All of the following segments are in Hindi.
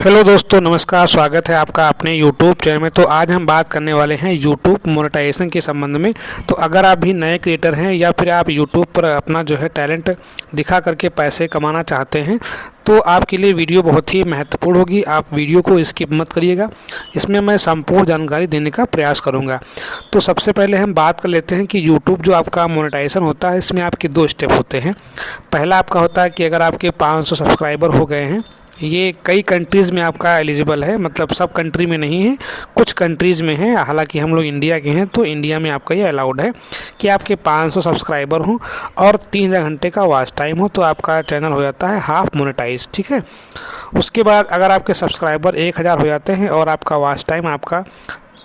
हेलो दोस्तों, नमस्कार। स्वागत है आपका अपने यूट्यूब चैनल में। तो आज हम बात करने वाले हैं यूट्यूब मोनेटाइजेशन के संबंध में। तो अगर आप भी नए क्रिएटर हैं या फिर आप यूट्यूब पर अपना जो है टैलेंट दिखा करके पैसे कमाना चाहते हैं तो आपके लिए वीडियो बहुत ही महत्वपूर्ण होगी। आप वीडियो को स्किप मत करिएगा, इसमें मैं संपूर्ण जानकारी देने का प्रयास करूँगा। तो सबसे पहले हम बात कर लेते हैं कि यूट्यूब जो आपका मोनेटाइजेशन होता है इसमें आपके दो स्टेप होते हैं। पहला आपका होता है कि अगर आपके 500 सब्सक्राइबर हो गए हैं, ये कई कंट्रीज़ में आपका एलिजिबल है, मतलब सब कंट्री में नहीं है, कुछ कंट्रीज़ में है। हालांकि हम लोग इंडिया के हैं तो इंडिया में आपका ये अलाउड है कि आपके 500 सब्सक्राइबर हों और 3000 घंटे का वॉच टाइम हो तो आपका चैनल हो जाता है हाफ मोनेटाइज। ठीक है। उसके बाद अगर आपके सब्सक्राइबर 1000 हो जाते हैं और आपका वॉच टाइम आपका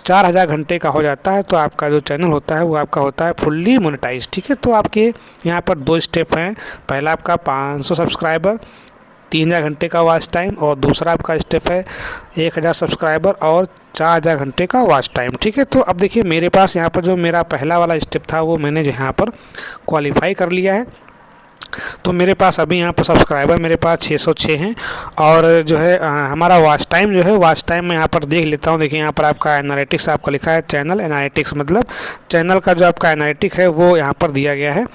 4000 घंटे का हो जाता है तो आपका जो चैनल होता है वो आपका होता है फुल्ली मोनेटाइज। ठीक है। तो आपके यहाँ पर दो स्टेप हैं। पहला आपका 500 सब्सक्राइबर, 3000 घंटे का वॉच टाइम, और दूसरा आपका स्टेप है 1000 सब्सक्राइबर और 4000 घंटे का वॉच टाइम। ठीक है। तो अब देखिए मेरे पास यहाँ पर जो मेरा पहला वाला स्टेप था वो मैंने यहाँ पर क्वालिफाई कर लिया है। तो मेरे पास अभी यहाँ पर सब्सक्राइबर मेरे पास 606 हैं और जो है हमारा वॉच टाइम जो है, वॉच टाइम मैं यहाँ पर देख लेता हूँ। देखिए यहाँ पर आपका एनालिटिक्स आपका लिखा है, चैनल एनालिटिक्स, मतलब चैनल का जो आपका एनालिटिक है वो यहाँ पर दिया गया है।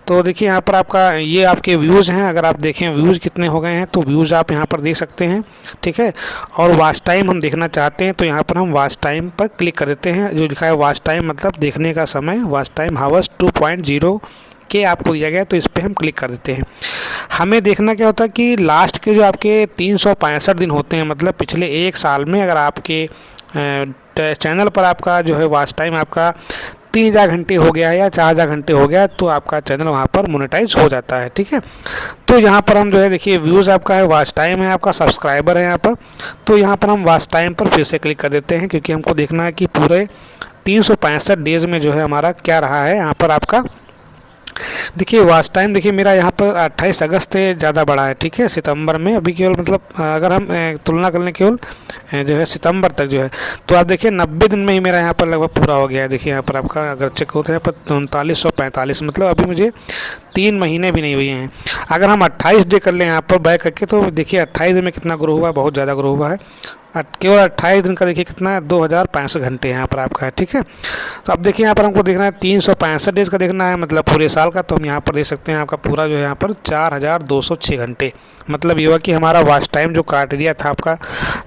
तो देखिए यहाँ पर आपका ये आपके व्यूज़ हैं। अगर आप देखें व्यूज़ कितने हो गए हैं तो व्यूज़ आप यहाँ पर देख सकते हैं। ठीक है। और वॉच टाइम हम देखना चाहते हैं तो यहाँ पर हम वॉच टाइम पर क्लिक कर देते हैं। जो लिखा है वॉच टाइम मतलब देखने का समय, वॉच टाइम हावर्स 2.0 के आपको दिया गया, तो इस पर हम क्लिक कर देते हैं। हमें देखना क्या होता है कि लास्ट के जो आपके 365 दिन होते हैं, मतलब पिछले एक साल में अगर आपके चैनल पर आपका जो है वॉच टाइम आपका 3000 घंटे हो गया है या 4000 घंटे हो गया तो आपका चैनल वहाँ पर मोनेटाइज हो जाता है। ठीक है। तो यहाँ पर हम जो है देखिए व्यूज़ आपका है, वॉच टाइम है आपका, सब्सक्राइबर है यहाँ पर। तो यहाँ पर हम वॉच टाइम पर फिर से क्लिक कर देते हैं क्योंकि हमको देखना है कि पूरे 365 डेज़ में जो है हमारा क्या रहा है। यहाँ पर आपका देखिए वॉच टाइम देखिए मेरा यहाँ पर 28 अगस्त से ज़्यादा बढ़ा है। ठीक है। सितंबर में अभी केवल मतलब अगर हम तुलना कर लें केवल जो है सितंबर तक जो है तो आप देखिए 90 दिन में ही मेरा यहाँ पर लगभग पूरा हो गया है। देखिए यहाँ पर आपका अगर चेक होता है पर 3945, मतलब अभी मुझे 3 महीने भी नहीं हुए हैं। अगर हम 28 डे कर लें यहाँ पर बैक करके तो देखिए 28 दिन में कितना ग्रो हुआ है, बहुत ज़्यादा ग्रो हुआ है। केवल 28 दिन का देखिए कितना 2065 घंटे यहाँ पर आपका है। ठीक है। तो अब देखिए यहाँ पर हमको देखना है 365 डेज़ का देखना है, मतलब पूरे साल का। तो हम यहाँ पर देख सकते हैं आपका पूरा जो है यहाँ पर 4206 घंटे, मतलब ये हुआ कि हमारा वॉच टाइम जो क्राइटेरिया था आपका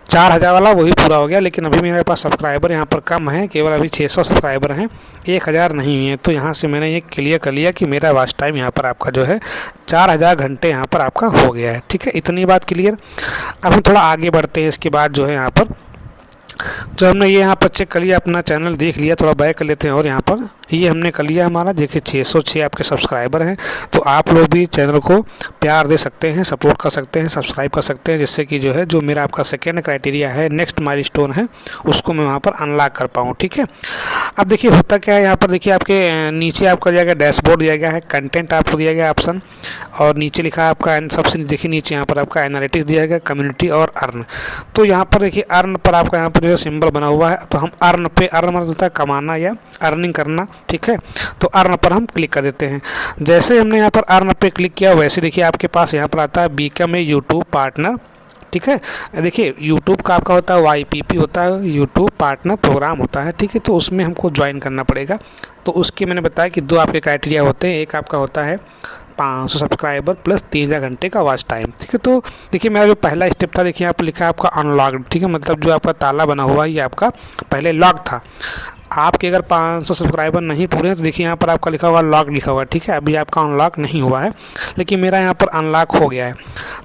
4000 वाला वही पूरा हो गया। लेकिन अभी मेरे पास सब्सक्राइबर यहाँ पर कम है, केवल अभी 600 सब्सक्राइबर हैं, 1000 नहीं हुए हैं। तो यहाँ से मैंने ये क्लियर कर लिया कि मेरा वॉच टाइम यहाँ पर आपका जो है 4000 घंटे यहाँ पर आपका हो गया है। ठीक है। इतनी बात क्लियर। अब हम थोड़ा आगे बढ़ते हैं। इसके बाद जो है यहाँ पर जो हमने ये यहाँ पर चेक कर लिया, अपना चैनल देख लिया, थोड़ा बैक कर लेते हैं और यहाँ पर ये हमने कर लिया हमारा। देखिए 606 आपके सब्सक्राइबर हैं। तो आप लोग भी चैनल को प्यार दे सकते हैं, सपोर्ट कर सकते हैं, सब्सक्राइब कर सकते हैं, जिससे कि जो है जो मेरा आपका सेकेंड क्राइटेरिया है, नेक्स्ट माइलस्टोन है, उसको मैं वहाँ पर अनलॉक कर पाऊँ। ठीक है। अब देखिए होता क्या है, यहाँ पर देखिए आपके नीचे आपका दिया गया डैशबोर्ड दिया गया है, कंटेंट आपको दिया गया ऑप्शन, और नीचे लिखा है आपका सबसे देखिए नीचे यहाँ पर आपका एनालिटिक्स दिया गया, कम्युनिटी और अर्न। तो यहाँ पर देखिए अर्न पर आपका यहाँ पर जो है सिंबल बना हुआ है। तो हम अर्न पे, अर्न मतलब होता है कमाना या अर्निंग करना। ठीक है। तो अर्न पर हम क्लिक कर देते हैं। जैसे हमने यहाँ पर अर्न पे क्लिक किया वैसे देखिए आपके पास यहाँ पर आता है बीकम ए यूट्यूब पार्टनर। ठीक है। देखिए यूट्यूब का आपका होता है YPP होता है, यूट्यूब पार्टनर प्रोग्राम होता है। ठीक है। तो उसमें हमको ज्वाइन करना पड़ेगा। तो उसके मैंने बताया कि दो आपके क्राइटेरिया होते हैं। एक आपका होता है 500 सब्सक्राइबर प्लस 3000 घंटे का वॉच टाइम। ठीक है। तो देखिए मेरा जो पहला स्टेप था, देखिए यहाँ पर लिखा है आपका अनलॉक्ड। ठीक है। मतलब जो आपका ताला बना हुआ है ये आपका पहले लॉक था। आपके अगर 500 सब्सक्राइबर नहीं पूरे हैं तो देखिए यहाँ पर आपका लिखा हुआ लॉक लिखा हुआ है। ठीक है। अभी आपका अनलॉक नहीं हुआ है, लेकिन मेरा यहाँ पर अनलॉक हो गया है।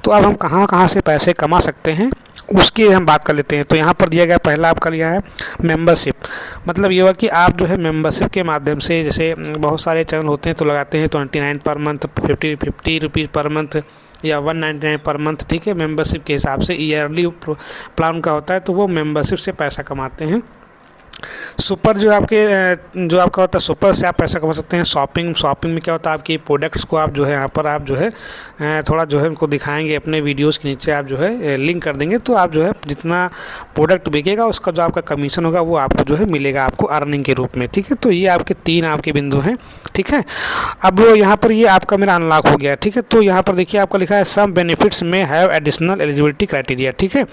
तो अब हम कहाँ कहाँ से पैसे कमा सकते हैं उसकी हम बात कर लेते हैं। तो यहाँ पर दिया गया पहला आपका लिया है मेंबरशिप। मतलब ये हुआ कि आप जो है मेंबरशिप के माध्यम से, जैसे बहुत सारे चैनल होते हैं तो लगाते हैं 29 per month, 50 rupees per month या 199 पर मंथ। ठीक है। मेंबरशिप के हिसाब से ईयरली प्लान का होता है, तो वो मेंबरशिप से पैसा कमाते हैं। सुपर जो जो आपका होता है, सुपर से आप पैसा कमा सकते हैं। शॉपिंग में क्या होता है, आपकी प्रोडक्ट्स को आप जो है यहाँ पर आप जो है थोड़ा जो है उनको दिखाएंगे, अपने वीडियोस के नीचे आप जो है लिंक कर देंगे, तो आप जो है जितना प्रोडक्ट बिकेगा उसका जो आपका कमीशन होगा वो आपको जो है मिलेगा आपको अर्निंग के रूप में। ठीक है, तो ये आपके 3 आपके बिंदु हैं। ठीक है, अब यहाँ पर ये आपका मेरा अनलॉक हो गया। ठीक है, तो यहाँ पर देखिए आपका लिखा है सम बेनिफिट्स में हैव एडिशनल एलिजिबिलिटी क्राइटेरिया। ठीक है,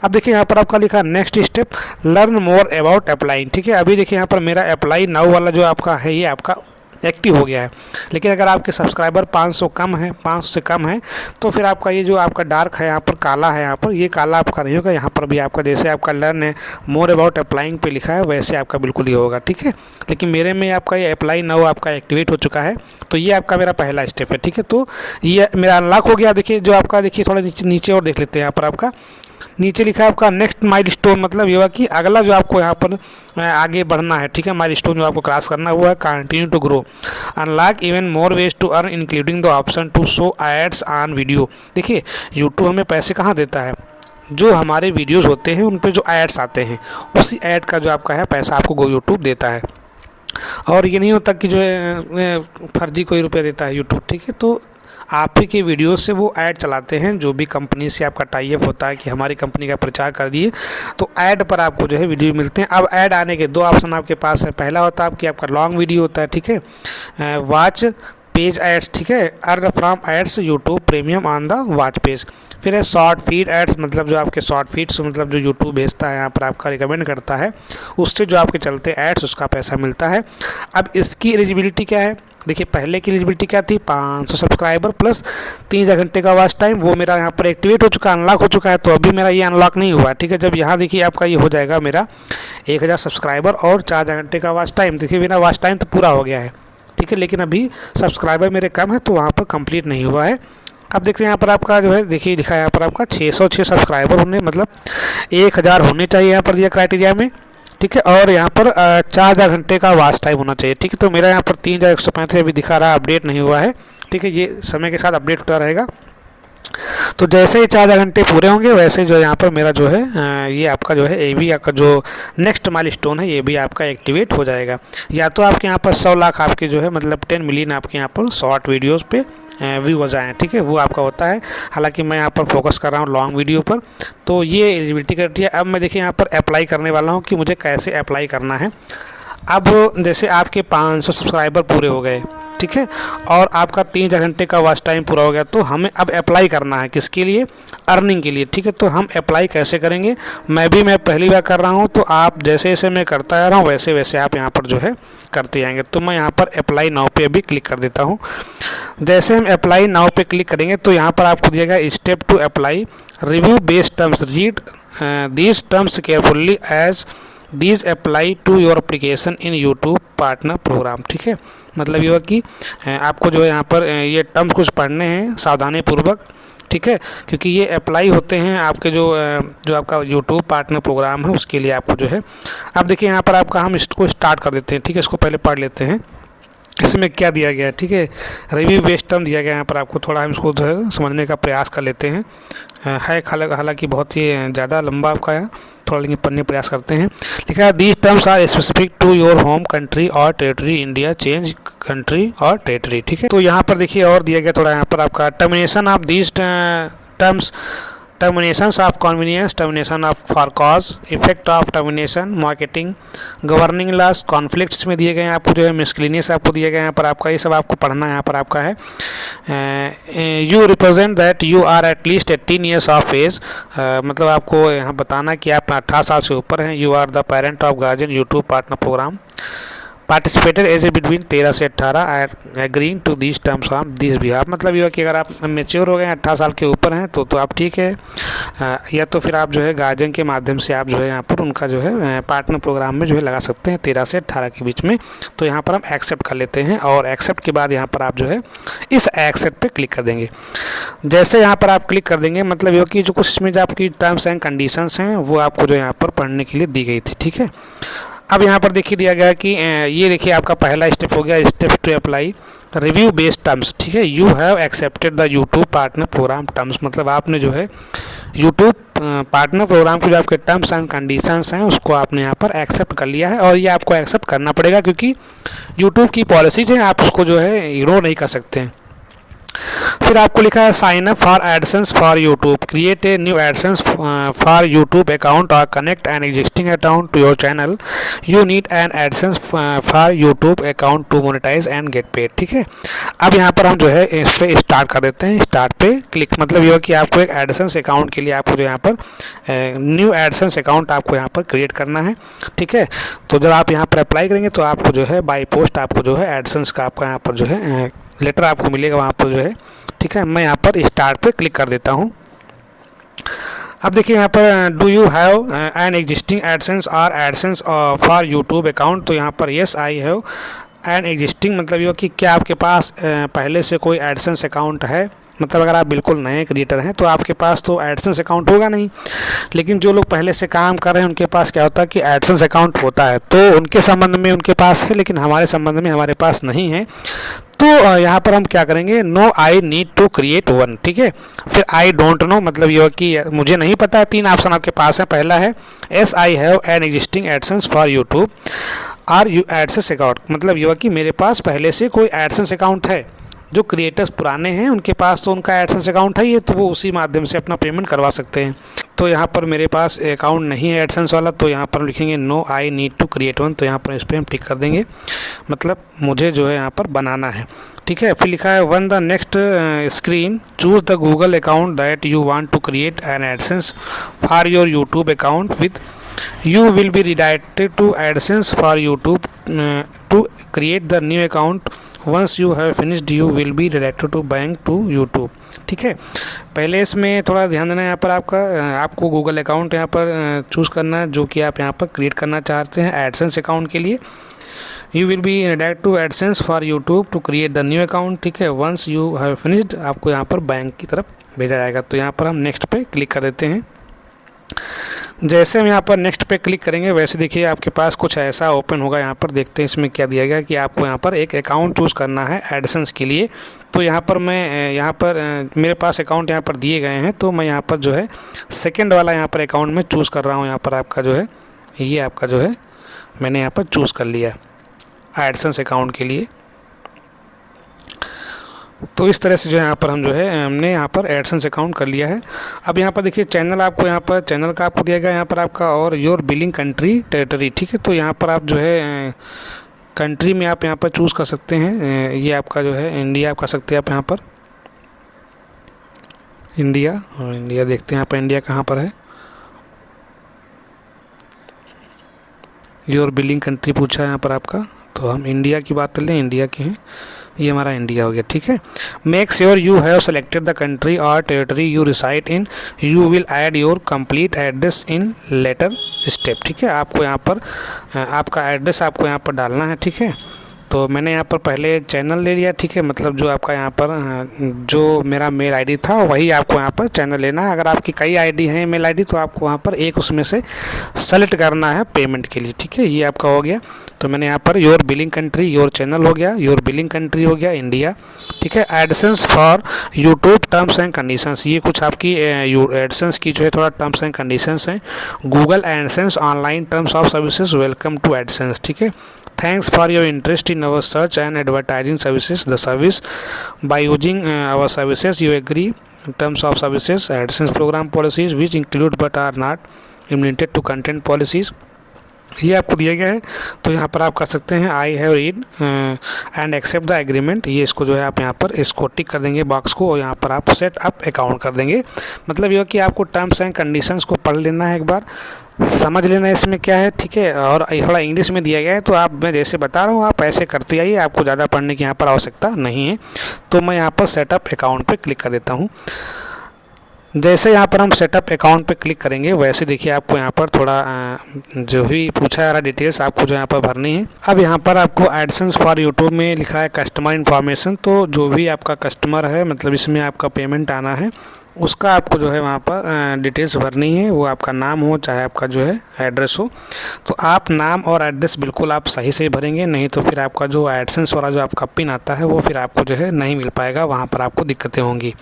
अब देखिए यहाँ पर आपका लिखा है next step learn more about applying. ठीक है, अभी देखिए यहाँ पर मेरा अप्लाई नाउ वाला जो आपका है ये आपका एक्टिव हो गया है। लेकिन अगर आपके सब्सक्राइबर 500 कम है, 500 से कम है, तो फिर आपका ये जो आपका डार्क है यहाँ पर काला है, यहाँ पर ये काला आपका नहीं होगा। यहाँ पर भी आपका जैसे आपका लर्न है मोर अबाउट अप्लाइंग पे लिखा है वैसे आपका बिल्कुल ही होगा। ठीक है, लेकिन मेरे में आपका ये अप्लाई नाउ आपका एक्टिवेट हो चुका है, तो ये आपका मेरा पहला स्टेप है। ठीक है, तो ये मेरा अनलॉक हो गया। देखिए जो आपका देखिए थोड़ा नीचे और देख लेते हैं। यहाँ पर आपका नीचे लिखा है आपका नेक्स्ट माइलस्टोन, मतलब ये हुआ कि अगला जो आपको यहाँ पर आगे बढ़ना है। ठीक है, माइलस्टोन जो आपको क्रॉस करना है वो है continue to grow, unlock even more ways to earn including the option to show ads on video. देखिए यूट्यूब हमें पैसे कहाँ देता है, जो हमारे वीडियोस होते हैं उन पे जो एड्स आते हैं उसी ऐड का जो आपका है पैसा आपको यूट्यूब देता है। और ये नहीं होता कि जो है फर्जी कोई रुपया देता है यूट्यूब। ठीक है, तो आप ही के वीडियो से वो ऐड चलाते हैं, जो भी कंपनी से आपका टाई अप होता है कि हमारी कंपनी का प्रचार कर दिए, तो ऐड पर आपको जो है वीडियो मिलते हैं। अब ऐड आने के 2 ऑप्शन आपके पास है। पहला होता है आपका लॉन्ग वीडियो होता है। ठीक है, वॉच पेज एड्स। ठीक है, earn from ads YouTube premium on the watch page. फिर है शॉर्ट फीड एड्स, मतलब जो आपके शॉर्ट फीड्स मतलब जो यूट्यूब भेजता है यहाँ पर आपका रिकमेंड करता है, उससे जो आपके चलते एड्स उसका पैसा मिलता है। अब इसकी एलिजिबिलिटी क्या है, देखिए पहले की एलिजिबिलिटी क्या थी, 500 सब्सक्राइबर प्लस 3000 घंटे का वॉच टाइम, वो मेरा यहाँ पर एक्टिवेट हो चुका, अनलॉक हो चुका है। तो अभी मेरा ये अनलॉक नहीं हुआ। ठीक है, जब यहाँ देखिए आपका ये हो जाएगा मेरा 1000 सब्सक्राइबर और 4000 घंटे का वॉच टाइम, देखिए मेरा वॉच टाइम तो पूरा हो गया है। ठीक है, लेकिन अभी सब्सक्राइबर मेरे कम है तो वहाँ पर कंप्लीट नहीं हुआ है। अब देखते हैं यहाँ पर आपका जो है देखिए लिखा है यहाँ पर आपका 606 सब्सक्राइबर होने, मतलब 1000 होने चाहिए यहाँ पर दिया क्राइटेरिया में। ठीक है, और यहाँ पर 4000 घंटे का वॉच टाइम होना चाहिए। ठीक है, तो मेरा यहाँ पर 3135 अभी दिखा रहा है, अपडेट नहीं हुआ है। ठीक है, ये समय के साथ अपडेट होता रहेगा। तो जैसे ही 4000 घंटे पूरे होंगे वैसे जो यहाँ पर मेरा जो है ये आपका जो है ये भी आपका जो नेक्स्ट माइलस्टोन है ये भी आपका एक्टिवेट हो जाएगा। या तो आपके यहाँ पर 100 लाख आपके जो है मतलब 10 मिलियन आपके यहाँ पर शॉर्ट वीडियोस पे व्यू हो जाएँ। ठीक है, वो आपका होता है। हालांकि मैं यहाँ पर फोकस कर रहा हूँ लॉन्ग वीडियो पर। तो ये एलिजिबिलिटी क्राइटेरिया। अब मैं देखिए यहाँ पर अप्लाई करने वाला हूँ कि मुझे कैसे अप्लाई करना है। अब जैसे आपके 500 सब्सक्राइबर पूरे हो गए, ठीक है, और आपका 3000 घंटे का वॉच टाइम पूरा हो गया, तो हमें अब अप्लाई करना है किसके लिए, अर्निंग के लिए। ठीक है, तो हम अप्लाई कैसे करेंगे, मैं पहली बार कर रहा हूँ, तो आप जैसे जैसे मैं करता आ रहा हूँ वैसे वैसे आप यहाँ पर जो है करते जाएंगे। तो मैं यहाँ पर अप्लाई नाउ पे अभी क्लिक कर देता हूँ। जैसे हम अप्लाई नाउ पे क्लिक करेंगे तो यहाँ पर आपको दिएगा step to apply, review based terms, read these terms carefully as these apply to your application in YouTube partner program. ठीक है, मतलब ये हुआ कि आपको जो है यहाँ पर ये टर्म्स कुछ पढ़ने हैं सावधानी पूर्वक। ठीक है, क्योंकि ये अप्लाई होते हैं आपके जो आपका यूट्यूब पार्टनर प्रोग्राम है उसके लिए आपको जो है। अब देखिए यहाँ पर आपका हम इसको स्टार्ट कर देते हैं। ठीक है, इसको पहले पढ़ लेते हैं इसमें क्या दिया गया है। ठीक है, रिव्यू बेस्ड टर्म दिया गया है यहाँ पर आपको, थोड़ा हम इसको जो है समझने का प्रयास कर लेते हैं। हालांकि बहुत ही ज़्यादा लंबा आपका है, थोड़ा लेकिन पढ़ने प्रयास करते हैं। लिखा है these terms are specific to your home country और टेरिटरी, इंडिया चेंज कंट्री और टेरिटरी। ठीक है, तो यहाँ पर देखिए और दिया गया थोड़ा यहाँ पर आपका termination of these terms, terminations of convenience, termination of for cause, effect of termination, marketing, governing loss, conflicts में दिए गए हैं आपको जो है, मिसक्लिनियस आपको दिए गए हैं यहाँ पर आपका, ये सब आपको पढ़ना यहाँ पर आपका है। You represent that you are at least 18 years of age, मतलब आपको यहाँ बताना कि आप 18 साल से ऊपर हैं। You are the parent of guardian YouTube partner program, participated as a between 13 से 18, I agreeing to these terms of this behalf, मतलब ये कि अगर आप मेच्योर हो गए 18 साल के ऊपर हैं तो आप ठीक है, या तो फिर आप जो है गार्जियन के माध्यम से आप जो है यहाँ पर उनका जो है पार्टनर प्रोग्राम में जो है लगा सकते हैं 13 से 18 के बीच में। तो यहाँ पर हम एक्सेप्ट कर लेते हैं और एक्सेप्ट के बाद यहाँ पर आप जो है इस एक्सेप्ट पे क्लिक कर देंगे। जैसे यहाँ पर आप क्लिक कर देंगे मतलब ये कि जो कुछ इसमें जो आपकी टर्म्स एंड कंडीशंस हैं वो आपको जो यहाँ पर पढ़ने के लिए दी गई थी। ठीक है, अब यहाँ पर देखिए दिया गया है कि ये देखिए आपका पहला स्टेप हो गया, step to apply review based terms. ठीक है, you have accepted the YouTube partner programme terms, मतलब आपने जो है यूट्यूब पार्टनर प्रोग्राम के जो आपके टर्म्स एंड कंडीशंस हैं उसको आपने यहाँ पर एक्सेप्ट कर लिया है, और ये आपको एक्सेप्ट करना पड़ेगा क्योंकि यूट्यूब की पॉलिसीज हैं, आप उसको जो है इग्नोर नहीं कर सकते हैं। फिर आपको लिखा है sign up for AdSense for YouTube, create a new AdSense for YouTube account और connect an existing account to your channel, you need an AdSense for YouTube account to monetise and get paid. ठीक है, अब यहाँ पर हम जो है इस पर स्टार्ट कर देते हैं, स्टार्ट पे क्लिक, मतलब ये कि आपको एक एडसेंस अकाउंट के लिए आपको जो यहाँ पर न्यू एडसेंस अकाउंट आपको यहाँ पर क्रिएट करना है। ठीक है, तो जब आप यहाँ पर अप्लाई करेंगे तो आपको जो है बाई पोस्ट आपको जो है एडसेंस का आपका यहाँ पर जो है लेटर आपको मिलेगा वहाँ पर जो है। ठीक है, मैं यहाँ पर स्टार्ट पे क्लिक कर देता हूँ। अब देखिए यहाँ पर do you have an existing AdSense और एडसेंस फॉर यूट्यूब अकाउंट, तो यहाँ पर yes I have an existing, मतलब ये कि क्या आपके पास पहले से कोई एडसेंस अकाउंट है। मतलब अगर आप बिल्कुल नए क्रिएटर हैं तो आपके पास तो एडसेंस अकाउंट होगा नहीं, लेकिन जो लोग पहले से काम कर रहे हैं उनके पास क्या होता है कि एडसेंस अकाउंट होता है, तो उनके संबंध में उनके पास है, लेकिन हमारे संबंध में हमारे पास नहीं है। तो यहाँ पर हम क्या करेंगे, no I need to create one. ठीक है, फिर आई डोंट नो, मतलब ये कि मुझे नहीं पता है। 3 ऑप्शन आपके पास है, पहला है yes I have an existing AdSense for YouTube are you AdSense account, मतलब ये कि मेरे पास पहले से कोई एडसेंस अकाउंट है। जो क्रिएटर्स पुराने हैं उनके पास तो उनका एडसेंस अकाउंट है ये, तो वो उसी माध्यम से अपना पेमेंट करवा सकते हैं। तो यहाँ पर मेरे पास अकाउंट नहीं है एडसेंस वाला, तो यहाँ पर हम लिखेंगे no I need to create one, तो यहाँ पर इस पर हम टिक कर देंगे, मतलब मुझे जो है यहाँ पर बनाना है। ठीक है, फिर लिखा है on the next screen choose the Google account that you want to create an AdSense for your YouTube account with you will be redirected to AdSense for YouTube to create the new account. Once you have finished you will be redirected to bank to YouTube. ठीक है, पहले इसमें थोड़ा ध्यान देना है, यहाँ पर आपको गूगल अकाउंट यहाँ पर चूज़ करना है जो कि आप यहाँ पर क्रिएट करना चाहते हैं एडसेंस अकाउंट के लिए। You will be redirected to AdSense for YouTube to create the new account. ठीक है, वंस यू हैव फिनिश्ड आपको यहाँ पर बैंक की तरफ भेजा जाएगा। तो यहाँ पर हम नेक्स्ट पे क्लिक कर देते हैं। जैसे हम यहाँ पर नेक्स्ट पे क्लिक करेंगे वैसे देखिए आपके पास कुछ ऐसा ओपन होगा। यहाँ पर देखते हैं इसमें क्या दिया गया कि आपको यहाँ पर एक अकाउंट चूज़ करना है एडसेंस के लिए। तो यहाँ पर मैं मेरे पास अकाउंट यहाँ पर दिए गए हैं, तो मैं यहाँ पर जो है सेकंड वाला यहाँ पर अकाउंट में चूज़ कर रहा हूँ। यहाँ पर आपका जो है ये आपका जो है मैंने यहाँ पर चूज़ कर लिया एडसेंस अकाउंट के लिए। तो इस तरह से जो है यहाँ पर हम जो है हमने यहाँ पर एडसेंस अकाउंट कर लिया है। अब यहाँ पर देखिए चैनल आपको यहाँ पर चैनल का आपको दिया गया यहाँ पर आपका और योर बिलिंग कंट्री टेरिटरी। ठीक है, तो यहाँ पर आप जो है कंट्री में आप यहाँ पर चूज़ कर सकते हैं। ये आपका जो है इंडिया आप कर सकते हैं आप यहाँ पर इंडिया, और इंडिया देखते हैं यहाँ पर इंडिया कहाँ पर है। योर बिलिंग कंट्री पूछा है यहाँ पर आपका, तो हम इंडिया की बात कर लें, इंडिया के हैं, ये हमारा इंडिया हो गया। ठीक है, make sure you have selected the country और territory you reside in, you will add your complete address in later step. ठीक है, आपको यहाँ पर आपका एड्रेस आपको यहाँ पर डालना है। ठीक है, तो मैंने यहाँ पर पहले चैनल ले लिया। ठीक है, मतलब जो आपका यहाँ पर जो मेरा मेल आईडी था वही आपको यहाँ पर चैनल लेना है। अगर आपकी कई आईडी हैं मेल आईडी तो आपको वहाँ पर एक उसमें से सेलेक्ट करना है पेमेंट के लिए। ठीक है, ये आपका हो गया। तो मैंने यहाँ per your billing country, your channel हो गया, योर बिलिंग कंट्री हो गया इंडिया। ठीक है, AdSense for YouTube terms and conditions, ये कुछ आपकी एडसेंस की जो है थोड़ा टर्म्स एंड कंडीशंस हैं। Google AdSense online terms of services, welcome to AdSense. ठीक है, thanks for your interest in our search and advertising services. The service by using our services you agree terms of services, AdSense program policies which include but are not limited to content policies. ये आपको दिया गया है, तो यहाँ पर आप कर सकते हैं I have read and accept the agreement. ये इसको जो है आप यहाँ पर इसको टिक कर देंगे बॉक्स को, और यहाँ पर आप सेट अप अकाउंट कर देंगे। मतलब ये कि आपको टर्म्स एंड कंडीशंस को पढ़ लेना है, एक बार समझ लेना है इसमें क्या है। ठीक है, और थोड़ा इंग्लिश में दिया गया है, तो आप मैं जैसे बता रहा हूँ आप ऐसे करते आइए, आपको ज़्यादा पढ़ने की यहाँ पर आवश्यकता नहीं है। तो मैं यहाँ पर सेटअप अकाउंट पर क्लिक कर देता हूँ। जैसे यहाँ पर हम सेटअप अकाउंट पे क्लिक करेंगे वैसे देखिए आपको यहाँ पर थोड़ा जो भी पूछा जा रहा डिटेल्स आपको जो यहाँ पर भरनी है। अब यहाँ पर आपको एडसेंस फॉर यूट्यूब में लिखा है कस्टमर इन्फॉर्मेशन, तो जो भी आपका कस्टमर है मतलब इसमें आपका पेमेंट आना है उसका आपको जो है वहाँ पर डिटेल्स भरनी है। वो आपका नाम हो चाहे आपका जो है एड्रेस हो, तो आप नाम और एड्रेस बिल्कुल आप सही से भरेंगे, नहीं तो फिर आपका जो एडसेंस वाला जो आपका पिन आता है वो फिर आपको जो है नहीं मिल पाएगा, वहाँ पर आपको दिक्कतें होंगी।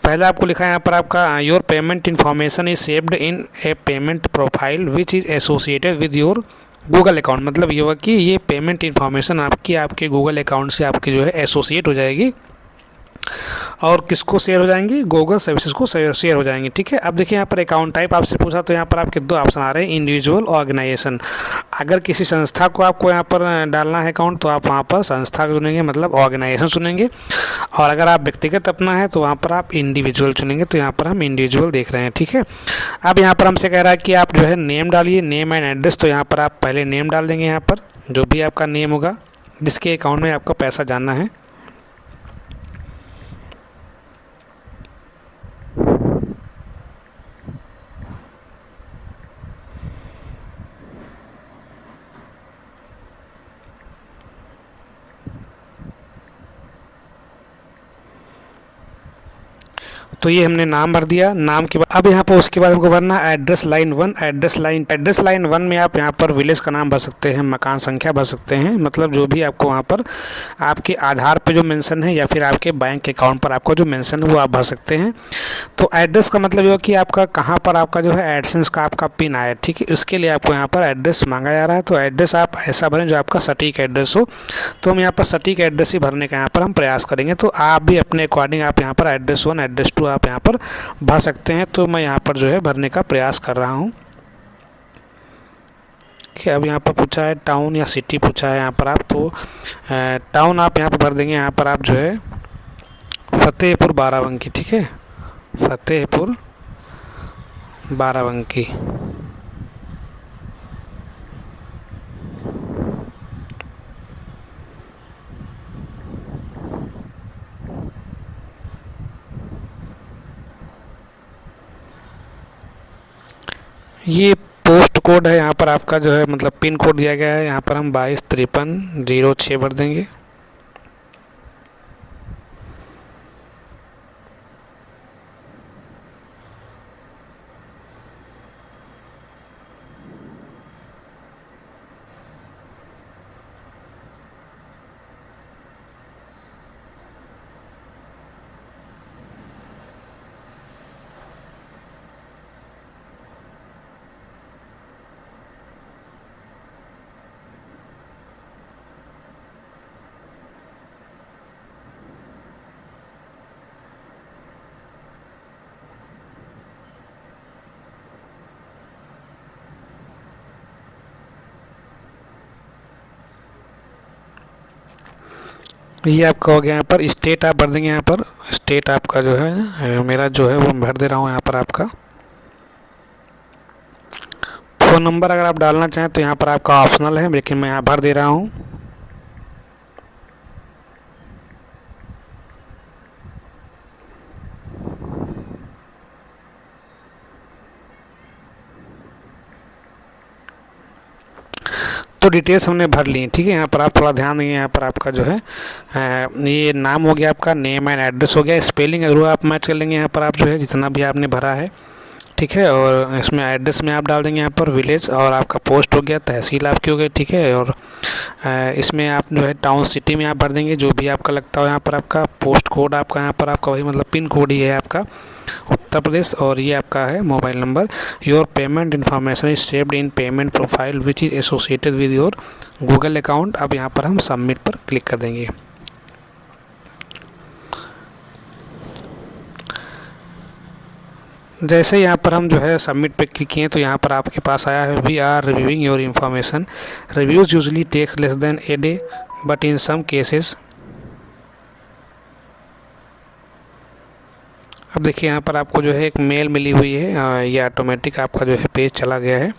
पहले आपको लिखा है यहाँ पर आपका your payment information is saved in A payment profile which is associated with your Google account. मतलब ये हुआ कि ये पेमेंट इन्फॉर्मेशन आपकी आपके गूगल अकाउंट से आपकी जो है एसोसिएट हो जाएगी, और किसको शेयर हो जाएंगी, गूगल सर्विसेज को शेयर हो जाएंगी। ठीक है, अब देखिए यहाँ पर अकाउंट टाइप आपसे पूछा, तो यहाँ पर आपके दो ऑप्शन आ रहे हैं, इंडिविजुअल ऑर्गेनाइजेशन। अगर किसी संस्था को आपको यहाँ पर डालना है अकाउंट, तो आप वहाँ पर संस्था चुनेंगे, मतलब ऑर्गेनाइजेशन चुनेंगे। और अगर आप व्यक्तिगत अपना है तो वहाँ पर आप इंडिविजुअल चुनेंगे, तो यहाँ पर हम इंडिविजुअल देख रहे हैं। ठीक है, अब यहाँ पर हमसे कह रहा है कि आप जो है नेम डालिए, नेम एंड एड्रेस। तो यहाँ पर आप पहले नेम डाल देंगे, यहाँ पर जो भी आपका नेम होगा जिसके अकाउंट में आपका पैसा जाना है। तो ये हमने नाम भर दिया। नाम के बाद अब यहाँ पर उसके बाद हमको भरना एड्रेस लाइन 1। एड्रेस लाइन 1 में आप यहाँ पर विलेज का नाम भर सकते हैं, मकान संख्या भर सकते हैं, मतलब जो भी आपको वहाँ पर आपके आधार पे जो मेंशन है या फिर आपके बैंक अकाउंट पर आपको जो मेंशन है वो आप भर सकते हैं। तो एड्रेस का मतलब ये कि आपका कहाँ पर आपका जो है एडसेंस का आपका पिन आया। ठीक है, इसके लिए आपको यहाँ पर एड्रेस मांगा जा रहा है। तो एड्रेस आप ऐसा भरें जो आपका सटीक एड्रेस हो। तो हम यहाँ पर सटीक एड्रेस ही भरने का यहाँ पर हम प्रयास करेंगे। तो आप भी अपने अकॉर्डिंग आप यहाँ पर एड्रेस 1 एड्रेस 2 आप यहाँ पर भर सकते हैं। तो मैं यहाँ पर जो है भरने का प्रयास कर रहा हूँ कि अब यहाँ पर पूछा है टाउन या सिटी पूछा है यहाँ पर आप, तो टाउन आप यहाँ पर भर देंगे। यहाँ पर आप जो है फतेहपुर बाराबंकी। ठीक है, फतेहपुर बाराबंकी। ये पोस्ट कोड है यहाँ पर आपका जो है, मतलब पिन कोड दिया गया है। यहाँ पर हम 225306 भर देंगे। ये आपका हो गया। यहाँ पर स्टेट आप भर देंगे। यहाँ पर स्टेट आपका जो है मेरा जो है वो भर दे रहा हूँ यहाँ पर आपका। फ़ोन नंबर अगर आप डालना चाहें तो यहाँ पर आपका ऑप्शनल है, लेकिन मैं यहाँ भर दे रहा हूँ। तो डिटेल्स हमने भर ली। ठीक है, यहाँ पर आप थोड़ा ध्यान देंगे। यहाँ पर आपका जो है ये नाम हो गया, आपका नेम एंड एड्रेस हो गया। स्पेलिंग अगर आप मैच कर लेंगे यहाँ पर आप जो है जितना भी आपने भरा है। ठीक है, और इसमें एड्रेस में आप डाल देंगे यहाँ पर विलेज, और आपका पोस्ट हो गया, तहसील आपकी हो गई। ठीक है, और इसमें आप जो है टाउन सिटी में आप भर देंगे जो भी आपका लगता हो। यहाँ पर आपका पोस्ट कोड आपका यहाँ पर आपका वही मतलब पिन कोड ही है आपका उत्तर प्रदेश, और ये आपका है mobile number. Your payment information is saved in payment profile which is associated with your Google account. अब यहाँ पर हम सबमिट पर क्लिक कर देंगे। जैसे यहाँ पर हम जो है सबमिट पे क्लिक किए तो यहाँ पर आपके पास आया है we are reviewing your information. Reviews usually take less than a day but in some cases. अब देखिए यहाँ पर आपको जो है एक मेल मिली हुई है, ये ऑटोमेटिक आपका जो है पेज चला गया है।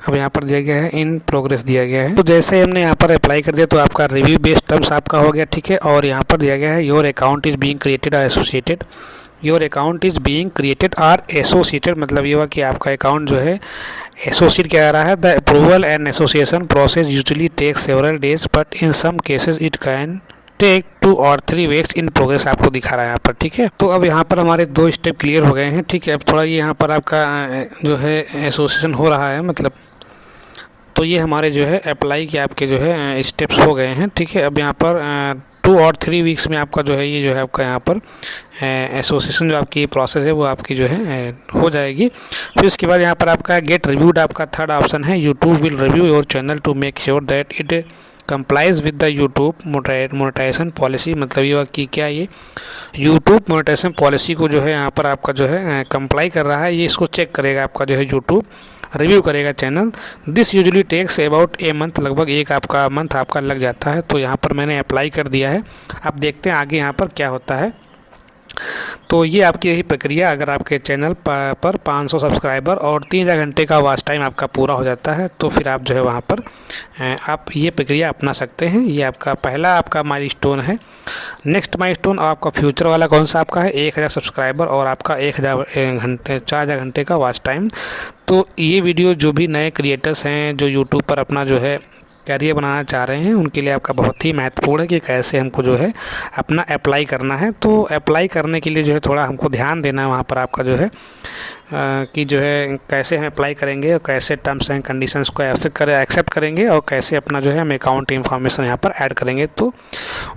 अब यहाँ पर दिया गया है इन प्रोग्रेस दिया गया है। तो जैसे हमने यहाँ पर अप्लाई कर दिया तो आपका रिव्यू बेस्ड टर्म्स आपका हो गया। ठीक है, और यहाँ पर दिया गया है your account is being created और associated. Your account is being created और एसोसिएटेड, मतलब ये हुआ कि आपका अकाउंट जो है एसोसिएट किया जा रहा है। The approval and association process usually take several days but in some cases it can take 2 और 3 वीक्स इन प्रोग्रेस आपको दिखा रहा है यहाँ पर, ठीक है। तो अब यहाँ पर हमारे 2 स्टेप क्लियर हो गए हैं, ठीक है। अब थोड़ा ये यहाँ पर आपका जो है एसोसिएशन हो रहा है, मतलब तो ये हमारे जो है अप्लाई के आपके जो है स्टेप्स हो गए हैं, ठीक है। अब यहाँ पर 2 और 3 वीक्स में आपका जो है ये जो है आपका यहाँ पर एसोसिएशन जो आपकी प्रोसेस है वो आपकी जो है हो जाएगी। फिर उसके बाद यहाँ पर आपका गेट रिव्यूड आपका थर्ड ऑप्शन है। YouTube will review your channel to make sure that it complies with the YouTube monetisation policy. मतलब ये कि क्या ये यूट्यूब मोनेटाइजेशन पॉलिसी को जो है यहाँ पर आपका जो है कंप्लाई कर रहा है, ये इसको चेक करेगा आपका जो है यूट्यूब, रिव्यू करेगा channel. This usually takes about a month, लगभग एक आपका मंथ आपका लग जाता है। तो यहाँ पर मैंने अप्लाई कर दिया है, अब देखते हैं आगे यहाँ पर क्या होता है। तो ये आपकी यही प्रक्रिया, अगर आपके चैनल पर 500 सब्सक्राइबर और 3000 घंटे का वॉच टाइम आपका पूरा हो जाता है तो फिर आप जो है वहाँ पर आप ये प्रक्रिया अपना सकते हैं। ये आपका पहला आपका माइलस्टोन है। नेक्स्ट माइलस्टोन आपका फ्यूचर वाला कौन सा आपका है, 1000 सब्सक्राइबर और आपका 4000 घंटे का वॉच टाइम। तो ये वीडियो जो भी नए क्रिएटर्स हैं जो यूट्यूब पर अपना जो है कैरियर बनाना चाह रहे हैं उनके लिए आपका बहुत ही महत्वपूर्ण है कि कैसे हमको जो है अपना अप्लाई करना है। तो अप्लाई करने के लिए जो है थोड़ा हमको ध्यान देना है वहाँ पर आपका जो है कि जो है कैसे हम अप्लाई करेंगे और कैसे टर्म्स एंड कंडीशंस को एक्सेप्ट करेंगे और कैसे अपना जो है हम अकाउंट इन्फॉर्मेशन यहाँ पर ऐड करेंगे। तो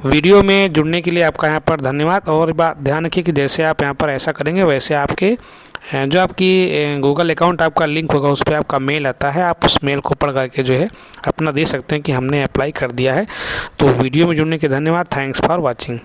वीडियो में जुड़ने के लिए आपका यहाँ पर धन्यवाद। और बात ध्यान रखिए कि जैसे आप यहाँ पर ऐसा करेंगे वैसे आपके जो आपकी गूगल अकाउंट आपका लिंक होगा उस पर आपका मेल आता है, आप उस मेल को पढ़ करके जो है अपना दे सकते हैं कि हमने अप्लाई कर दिया है। तो वीडियो में जुड़ने के धन्यवाद। Thanks for watching.